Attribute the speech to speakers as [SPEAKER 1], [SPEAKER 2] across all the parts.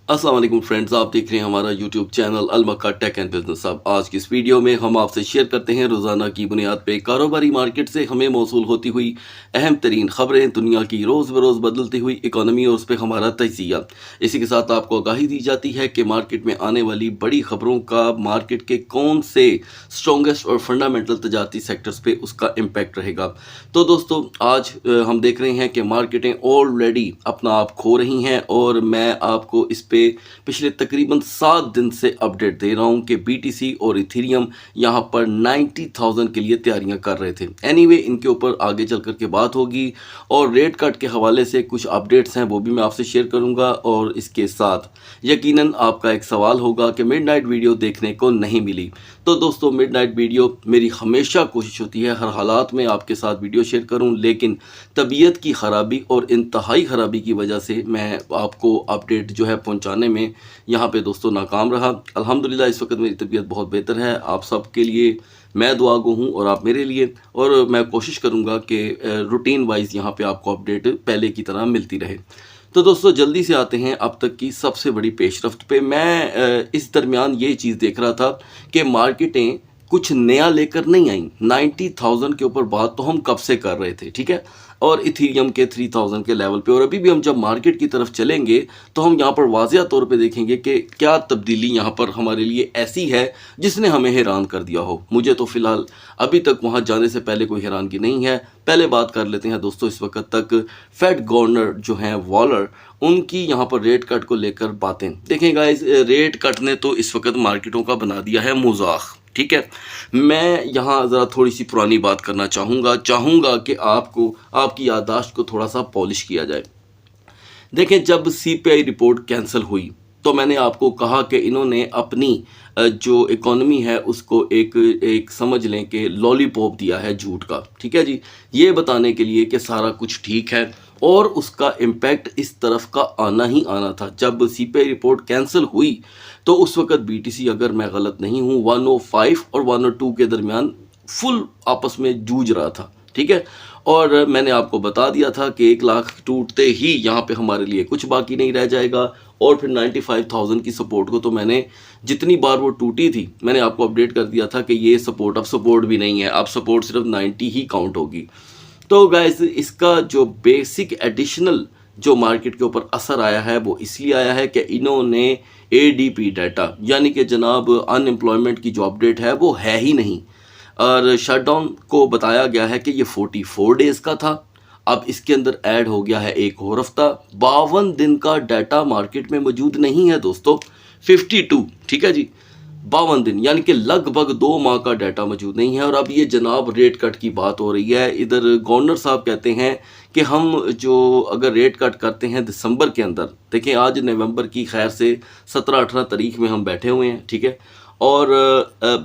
[SPEAKER 1] अस्सलाम वालेकुम फ्रेंड्स, आप देख रहे हैं हमारा YouTube channel Al Makka tech and business. अब आज की इस वीडियो में हम आपसे शेयर करते हैं रोज़ाना की बुनियाद पे कारोबारी मार्केट से हमें मौसूल होती हुई अहम तरीन खबरें, दुनिया की रोज़ बरोज़ बदलती हुई इकॉनमी और उस पर हमारा तजिया। इसी के साथ आपको आगाही दी जाती है कि मार्केट में आने वाली बड़ी खबरों का मार्केट के कौन से स्ट्रॉन्गेस्ट और फंडामेंटल तजारती सेक्टर्स पे उसका इम्पैक्ट रहेगा। तो दोस्तों आज हम देख रहे हैं कि मार्केटें ऑलरेडी अपना आप खो रही हैं और मैं आपको इस पे पिछले तकरीबन 7 दिन से अपडेट दे रहा हूं कि बीटीसी और इथेरियम यहां पर 90,000 के लिए तैयारियां कर रहे थे। एनीवे इनके ऊपर आगे चल कर के बात होगी और रेट कट के हवाले से कुछ अपडेट्स हैं वो भी मैं आपसे शेयर करूंगा। और इसके साथ यकीनन आपका एक सवाल होगा कि मिडनाइट वीडियो देखने को नहीं मिली। तो दोस्तों मिडनाइट वीडियो मेरी हमेशा कोशिश होती है हर हालात में आपके साथ वीडियो शेयर करूं, लेकिन तबीयत की ख़राबी और इंतहाई ख़राबी की वजह से मैं आपको अपडेट जो है पहुंचाने में यहाँ पे दोस्तों नाकाम रहा। अल्हम्दुलिल्लाह इस वक्त मेरी तबीयत बहुत बेहतर है। आप सब के लिए मैं दुआगो हूँ और आप मेरे लिए, और मैं कोशिश करूँगा कि रूटीन वाइज यहाँ पे आपको अपडेट पहले की तरह मिलती रहे। तो दोस्तों जल्दी से आते हैं अब तक की सबसे बड़ी पेशरफ्त पे। मैं इस दरमियान ये चीज़ देख रहा था कि मार्केटें कुछ नया लेकर नहीं आई। 90,000 के ऊपर बात तो हम कब से कर रहे थे, ठीक है, और इथीरियम के 3,000 के लेवल पे। और अभी भी हम जब मार्केट की तरफ चलेंगे तो हम यहाँ पर वाज़िया तौर पे देखेंगे कि क्या तब्दीली यहाँ पर हमारे लिए ऐसी है जिसने हमें हैरान कर दिया हो। मुझे तो फ़िलहाल अभी तक वहाँ जाने से पहले कोई हैरानगी नहीं है। पहले बात कर लेते हैं दोस्तों इस वक्त तक फेड गवर्नर जो हैं वॉलर, उनकी यहाँ पर रेट कट को लेकर बातें देखें गाइस। रेट कट ने तो इस वक्त मार्केटों का बना दिया है मजाक, ठीक है। मैं यहाँ ज़रा थोड़ी सी पुरानी बात करना चाहूँगा कि आपको आपकी याददाश्त को थोड़ा सा पॉलिश किया जाए। देखें जब सीपीआई रिपोर्ट कैंसिल हुई तो मैंने आपको कहा कि इन्होंने अपनी जो इकोनॉमी है उसको एक समझ लें कि लॉलीपॉप दिया है झूठ का, ठीक है जी, ये बताने के लिए कि सारा कुछ ठीक है और उसका इम्पैक्ट इस तरफ का आना ही आना था। जब सीपीआई रिपोर्ट कैंसिल हुई तो उस वक्त बीटीसी, अगर मैं गलत नहीं हूँ, 105 और 102 के दरमियान फुल आपस में जूझ रहा था, ठीक है। और मैंने आपको बता दिया था कि 1 लाख टूटते ही यहाँ पे हमारे लिए कुछ बाकी नहीं रह जाएगा। और फिर 95,000 की सपोर्ट को तो मैंने जितनी बार वो टूटी थी मैंने आपको अपडेट कर दिया था कि ये सपोर्ट अब सपोर्ट भी नहीं है, अब सपोर्ट सिर्फ 90 ही काउंट होगी। तो गाइस इसका जो बेसिक एडिशनल जो मार्केट के ऊपर असर आया है वो इसलिए आया है कि इन्होंने एडीपी डाटा यानी कि जनाब अनएम्प्लॉयमेंट की जो अपडेट है वो है ही नहीं, और शटडाउन को बताया गया है कि ये 44 डेज़ का था। अब इसके अंदर ऐड हो गया है एक और हफ्ता। 52 दिन का डाटा मार्केट में मौजूद नहीं है दोस्तों, 52, ठीक है जी, 52 दिन यानी कि लगभग 2 माह का डाटा मौजूद नहीं है। और अब ये जनाब रेट कट की बात हो रही है। इधर गवर्नर साहब कहते हैं कि हम जो अगर रेट कट करते हैं दिसंबर के अंदर, देखें आज नवंबर की खैर से 17-18 तारीख में हम बैठे हुए हैं, ठीक है, और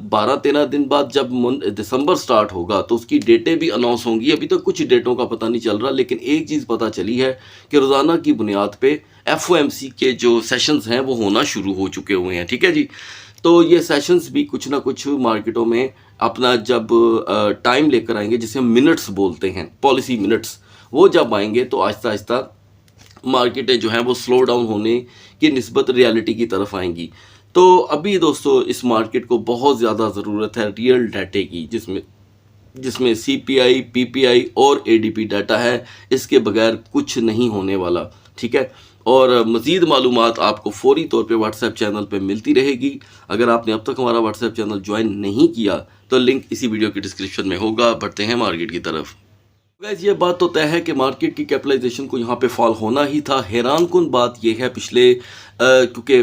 [SPEAKER 1] 12-13 दिन बाद जब दिसंबर स्टार्ट होगा तो उसकी डेटें भी अनाउंस होंगी। अभी तक कुछ डेटों का पता नहीं चल रहा, लेकिन एक चीज़ पता चली है कि रोज़ाना की बुनियाद पे एफओएमसी के जो सेशंस हैं वो होना शुरू हो चुके हुए हैं, ठीक है जी। तो ये सेशंस भी कुछ ना कुछ मार्केटों में अपना जब टाइम लेकर आएंगे, जिसे हम मिनट्स बोलते हैं, पॉलिसी मिनट्स, वो जब आएंगे तो आहिस्ता आहिस्ता मार्केटें जो हैं वो स्लो डाउन होने की निस्बत रियलिटी की तरफ आएंगी। तो अभी दोस्तों इस मार्केट को बहुत ज़्यादा ज़रूरत है रियल डाटे की, जिसमें सीपीआई, पीपीआई और एडीपी डाटा है। इसके बगैर कुछ नहीं होने वाला, ठीक है। और मज़ीद मालूमात आपको फौरी तौर पे व्हाट्सएप चैनल पे मिलती रहेगी। अगर आपने अब तक हमारा व्हाट्सएप चैनल ज्वाइन नहीं किया तो लिंक इसी वीडियो की डिस्क्रिप्शन में होगा। बढ़ते हैं मार्केट की तरफ। गाइस ये बात तो तय है कि मार्केट की कैपिटलाइजेशन को यहाँ पे फॉल होना ही था। हैरान कुन बात यह है पिछले क्योंकि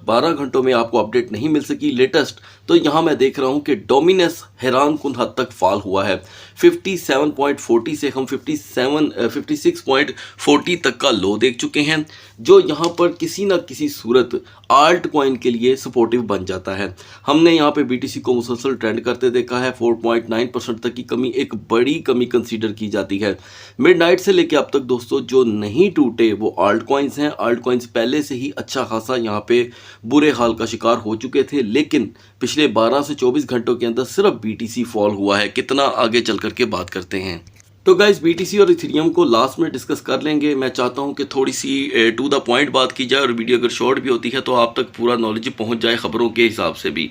[SPEAKER 1] 12 घंटों में आपको अपडेट नहीं मिल सकी लेटेस्ट, तो यहाँ मैं देख रहा हूँ कि डोमिनेंस हैरान कुन हद तक फॉल हुआ है। 57.40 से हम 56.40 तक का लो देख चुके हैं, जो यहाँ पर किसी न किसी सूरत आल्ट कॉइन के लिए सपोर्टिव बन जाता है। हमने यहाँ पे बीटीसी को मुसलसल ट्रेंड करते देखा है। 4.9% तक की कमी एक बड़ी कमी कंसीडर की जाती है। मिडनाइट से लेके अब तक दोस्तों जो नहीं टूटे वो आल्ट कॉइन्स हैं। आल्ट कॉइन्स पहले से ही अच्छा खासा यहाँ पे बुरे हाल का शिकार हो चुके थे, लेकिन पिछले 12 से 24 घंटों के अंदर सिर्फ बीटीसी फॉल हुआ है। कितना आगे चल करके बात करते हैं। तो गाइस बीटीसी और इथेरियम को लास्ट में डिस्कस कर लेंगे। मैं चाहता हूं कि थोड़ी सी टू द पॉइंट बात की जाए और वीडियो अगर शॉर्ट भी होती है तो आप तक पूरा नॉलेज पहुंच जाए खबरों के हिसाब से भी।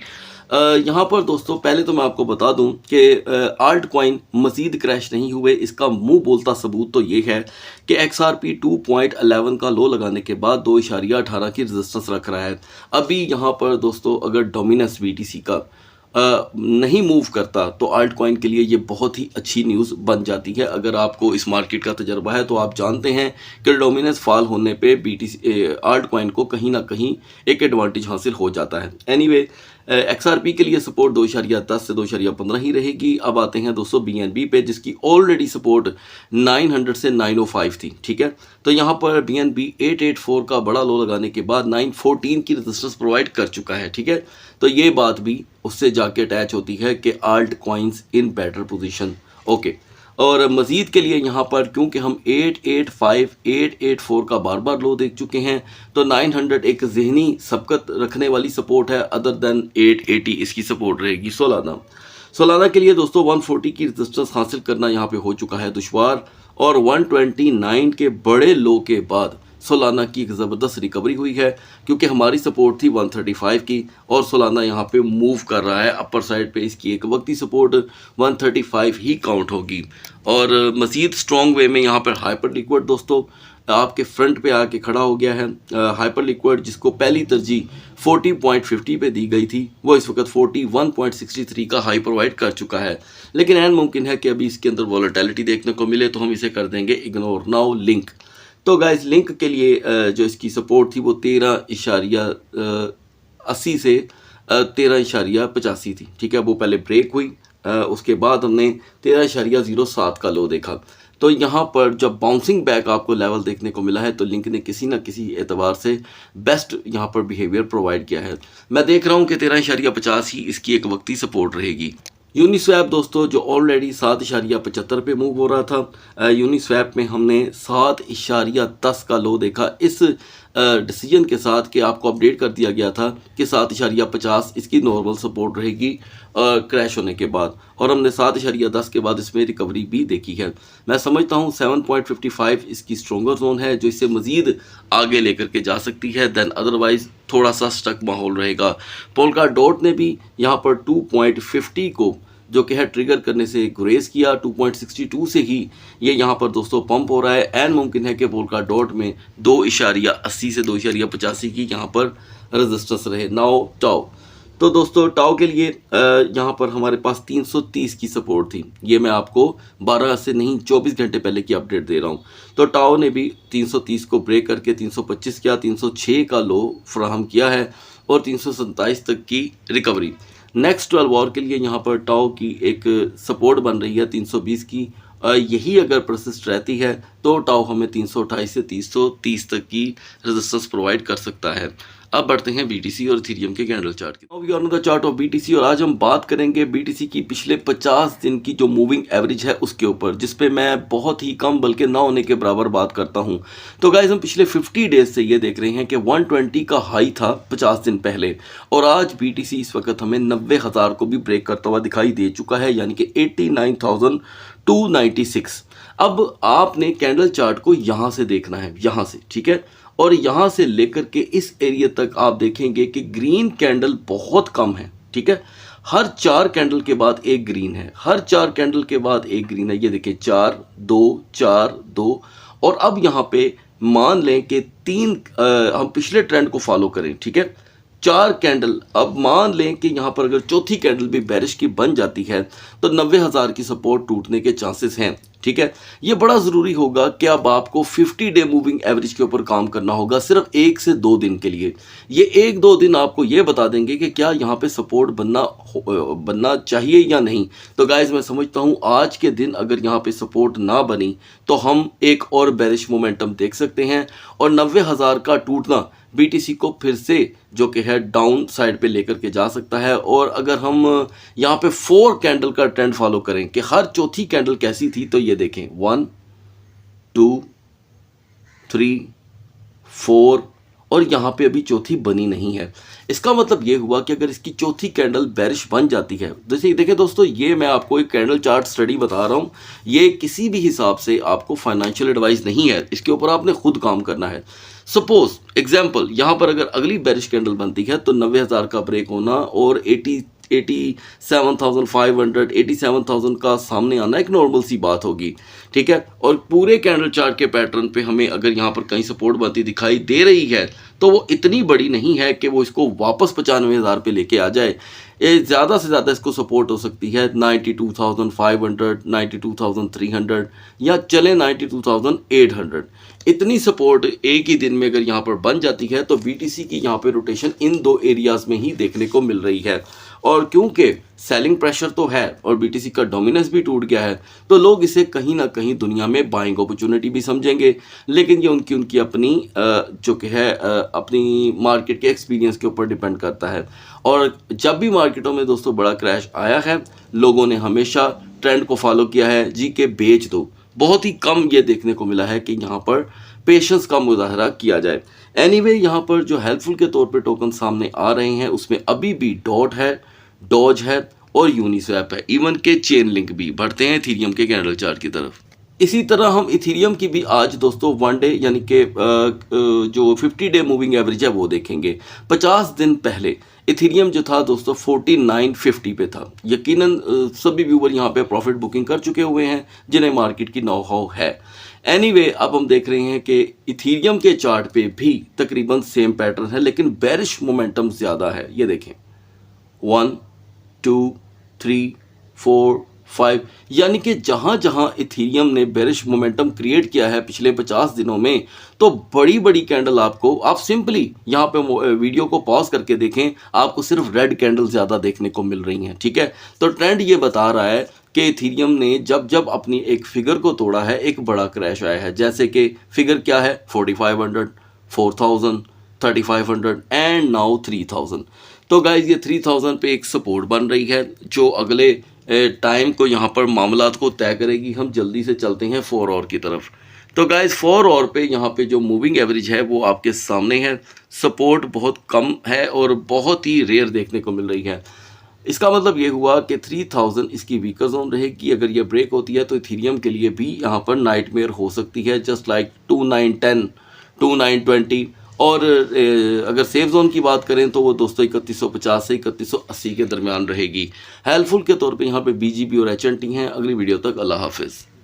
[SPEAKER 1] यहाँ पर दोस्तों पहले तो मैं आपको बता दूं कि आल्ट कॉइन मजीद क्रैश नहीं हुए। इसका मुंह बोलता सबूत तो ये है कि XRP 2.11 का लो लगाने के बाद 2.18 की रेजिस्टेंस रख रहा है। अभी यहाँ पर दोस्तों अगर डोमिनेंस बीटीसी का नहीं मूव करता तो आल्ट कॉइन के लिए ये बहुत ही अच्छी न्यूज़ बन जाती है। अगर आपको इस मार्केट का तजर्बा है तो आप जानते हैं कि डोमिनेंस फॉल होने पे बीटीसी आल्ट कॉइन को कहीं ना कहीं एक एडवांटेज हासिल हो जाता है। एनीवे XRP के लिए सपोर्ट 2.10 से 2.15 ही रहेगी। अब आते हैं दोस्तों BNB पे, जिसकी ऑलरेडी सपोर्ट 900 से 905 थी। ठीक है, तो यहाँ पर BNB 884 का बड़ा लो लगाने के बाद 914 की रेजिस्टेंस प्रोवाइड कर चुका है। ठीक है, तो ये बात भी उससे जाके अटैच होती है कि alt coins in better position. Okay, और मज़ीद के लिए यहाँ पर क्योंकि हम 885 884 का बार बार लो देख चुके हैं तो 900 एक जहनी सबकत रखने वाली सपोर्ट है। अदर देन 880 इसकी सपोर्ट रहेगी सोलाना के लिए दोस्तों 140 की रेजिस्टेंस हासिल करना यहाँ पे हो चुका है दुश्वार, और 129 के बड़े लो के बाद सोलाना की एक ज़बरदस्त रिकवरी हुई है क्योंकि हमारी सपोर्ट थी 135 की और सोलाना यहाँ पे मूव कर रहा है अपर साइड पे। इसकी एक वक्ती सपोर्ट 135 ही काउंट होगी और मज़ीद स्ट्रॉन्ग वे में यहाँ पर हाइपर लिक्विड दोस्तों आपके फ्रंट पे आके खड़ा हो गया है। हाइपर लिक्विड जिसको पहली तरजीह 40.50 पे दी गई थी वो इस वक्त 41.63 का हाई प्रोवाइड कर चुका है, लेकिन एन मुमकिन है कि अभी इसके अंदर वॉलेटिलिटी देखने को मिले तो हम इसे कर देंगे इग्नोर। नाउ लिंक, तो गाइस लिंक के लिए जो इसकी सपोर्ट थी वो 13.80 से 13.85 थी। ठीक है, वो पहले ब्रेक हुई, उसके बाद हमने 13.07 का लो देखा। तो यहाँ पर जब बाउंसिंग बैक आपको लेवल देखने को मिला है तो लिंक ने किसी न किसी एतबार से बेस्ट यहाँ पर बिहेवियर प्रोवाइड किया है। मैं देख रहा हूँ कि 13.50 ही इसकी एक वक्ती सपोर्ट रहेगी। यूनिस्वैप दोस्तों जो ऑलरेडी 7.75 पे मूव हो रहा था, यूनिस्वैप में हमने 7.10 का लो देखा। इस डिसीजन के साथ कि आपको अपडेट कर दिया गया था कि 7.50 इसकी नॉर्मल सपोर्ट रहेगी क्रैश होने के बाद, और हमने 7.10 के बाद इसमें रिकवरी भी देखी है। मैं समझता हूँ 7.55 इसकी स्ट्रॉन्गर जोन है जो इसे मज़ीद आगे लेकर के जा सकती है, देन अदरवाइज़ थोड़ा सा स्टक माहौल रहेगा। पोल्का डॉट ने भी यहाँ पर 2.50 को जो कि है ट्रिगर करने से गुरेज किया। 2.62 से ही ये यहाँ पर दोस्तों पंप हो रहा है। एन मुमकिन है कि पोल्का डॉट में 2.80 से 2.85 की यहाँ पर रेजिस्टेंस रहे। नाउ टाओ, तो दोस्तों टाओ के लिए यहाँ पर हमारे पास 330 की सपोर्ट थी। ये मैं आपको 12 से नहीं 24 घंटे पहले की अपडेट दे रहा हूँ। तो टाओ ने भी 330 को ब्रेक करके 325 किया, 306 का लो फ्राहम किया है और 327 तक की रिकवरी। नेक्स्ट 12 आवर के लिए यहाँ पर टाओ की एक सपोर्ट बन रही है 320 की। यही अगर परसिस्ट रहती है तो टाओ हमें 328 से 330 तक की रेजिस्टेंस प्रोवाइड कर सकता है। अब बढ़ते हैं बीटीसी और इथेरियम के कैंडल चार्ट की। Now we are on the chart of BTC और आज हम बात करेंगे बीटीसी की पिछले 50 दिन की जो मूविंग एवरेज है उसके ऊपर, जिस पे मैं बहुत ही कम बल्कि ना होने के बराबर बात करता हूं। तो गाइस हम पिछले 50 डेज से ये देख रहे हैं कि 120 का हाई था 50 दिन पहले और आज बीटीसी इस वक्त हमें 90,000 को भी ब्रेक करता हुआ दिखाई दे चुका है, यानी कि 89,296। अब आपने कैंडल चार्ट को यहाँ से देखना है, यहाँ से, ठीक है, और यहाँ से लेकर के इस एरिया तक आप देखेंगे कि ग्रीन कैंडल बहुत कम है। ठीक है, हर 4 कैंडल के बाद एक ग्रीन है, हर 4 कैंडल के बाद एक ग्रीन है। ये देखिए 4 2 4 2, और अब यहाँ पे मान लें कि 3 हम पिछले ट्रेंड को फॉलो करें। ठीक है, 4 कैंडल, अब मान लें कि यहाँ पर अगर चौथी कैंडल भी बेरिश की बन जाती है तो 90,000 की सपोर्ट टूटने के चांसेस हैं। ठीक है, ये बड़ा ज़रूरी होगा कि अब आपको 50 डे मूविंग एवरेज के ऊपर काम करना होगा सिर्फ 1 से 2 दिन के लिए। ये 1-2 दिन आपको ये बता देंगे कि क्या यहाँ पे सपोर्ट बनना चाहिए या नहीं। तो गाइज मैं समझता हूँ आज के दिन अगर यहाँ पे सपोर्ट ना बनी तो हम एक और बेरिश मोमेंटम देख सकते हैं और 90,000 का टूटना बीटीसी को फिर से जो कि है डाउन साइड पे लेकर के जा सकता है। और अगर हम यहाँ पे 4 कैंडल का ट्रेंड फॉलो करें कि हर चौथी कैंडल कैसी थी, तो ये देखें 1 2 3 4 और यहाँ पे अभी चौथी बनी नहीं है। इसका मतलब ये हुआ कि अगर इसकी चौथी कैंडल बेरिश बन जाती है, जैसे देखिए दोस्तों, ये मैं आपको एक कैंडल चार्ट स्टडी बता रहा हूँ, ये किसी भी हिसाब से आपको फाइनेंशियल एडवाइस नहीं है, इसके ऊपर आपने खुद काम करना है। सपोज एग्जाम्पल, यहाँ पर अगर अगली बेरिश कैंडल बनती है तो 90,000 का ब्रेक होना और 87,500 87,000 का सामने आना एक नॉर्मल सी बात होगी, ठीक है। और पूरे कैंडल चार्ट के पैटर्न पे हमें अगर यहाँ पर कहीं सपोर्ट बनती दिखाई दे रही है तो वो इतनी बड़ी नहीं है कि वो इसको वापस 95,000 पे लेके आ जाए। ये ज़्यादा से ज़्यादा इसको सपोर्ट हो सकती है 92,500 92,300 या चले 92,800। इतनी सपोर्ट एक ही दिन में अगर यहाँ पर बन जाती है तो BTC की यहाँ पे रोटेशन इन दो एरियाज़ में ही देखने को मिल रही है। और क्योंकि सेलिंग प्रेशर तो है और BTC का डोमिनेंस भी टूट गया है, तो लोग इसे कहीं ना कहीं दुनिया में बाइंग अपॉर्चुनिटी भी समझेंगे। लेकिन ये उनकी अपनी जो कि है अपनी मार्केट के एक्सपीरियंस के ऊपर डिपेंड करता है। और जब भी मार्केटों में दोस्तों बड़ा क्रैश आया है, लोगों ने हमेशा ट्रेंड को फॉलो किया है जी के बेच दो। बहुत ही कम ये देखने को मिला है कि यहाँ पर पेशेंस का मुजाहरा किया जाए। एनीवे, यहाँ पर जो हेल्पफुल के तौर पे टोकन सामने आ रहे हैं उसमें अभी भी डॉट है, डॉज है और यूनिस्वैप है, इवन के चेन लिंक भी। बढ़ते हैं इथीरियम के कैंडल चार्ट की तरफ। इसी तरह हम इथीरियम की भी आज दोस्तों वन डे यानी कि जो 50 डे मूविंग एवरेज है वो देखेंगे। 50 दिन पहले इथीरियम जो था दोस्तों 4950 पे था। यकीनन सभी व्यूवर यहाँ पे प्रॉफिट बुकिंग कर चुके हुए हैं जिन्हें मार्केट की नो हाउ है। एनीवे, अब हम देख रहे हैं कि इथीरियम के चार्ट पे भी तकरीबन सेम पैटर्न है, लेकिन बेरिश मोमेंटम ज़्यादा है। ये देखें 1 2 3 4 5, यानी कि जहाँ जहाँ इथीरियम ने बेरिश मोमेंटम क्रिएट किया है पिछले 50 दिनों में, तो बड़ी बड़ी कैंडल आपको, आप सिंपली यहाँ पे वीडियो को पॉज करके देखें, आपको सिर्फ रेड कैंडल ज़्यादा देखने को मिल रही हैं, ठीक है। तो ट्रेंड ये बता रहा है कि इथीरियम ने जब जब अपनी एक फिगर को तोड़ा है एक बड़ा क्रैश आया है। जैसे कि फिगर क्या है 4500, 4000, 3500 एंड नाउ 3000। तो गाइज ये 3000 पे एक सपोर्ट बन रही है जो अगले टाइम को यहाँ पर मामलात को तय करेगी। हम जल्दी से चलते हैं 4 आवर की तरफ। तो गाइज 4 आवर पे यहाँ पे जो मूविंग एवरेज है वो आपके सामने है। सपोर्ट बहुत कम है और बहुत ही रेयर देखने को मिल रही है। इसका मतलब ये हुआ कि 3000 इसकी वीकर जोन रहेगी। अगर ये ब्रेक होती है तो इथीरियम के लिए भी यहाँ पर नाइटमेयर हो सकती है, जस्ट लाइक 2910, 2920। और अगर सेफ जोन की बात करें तो वो दोस्तों 3150 से 3180 के दरमियान रहेगी। हेल्पफुल के तौर पे यहाँ पे BGB और HNT हैं। अगली वीडियो तक अल्लाह हाफिज़।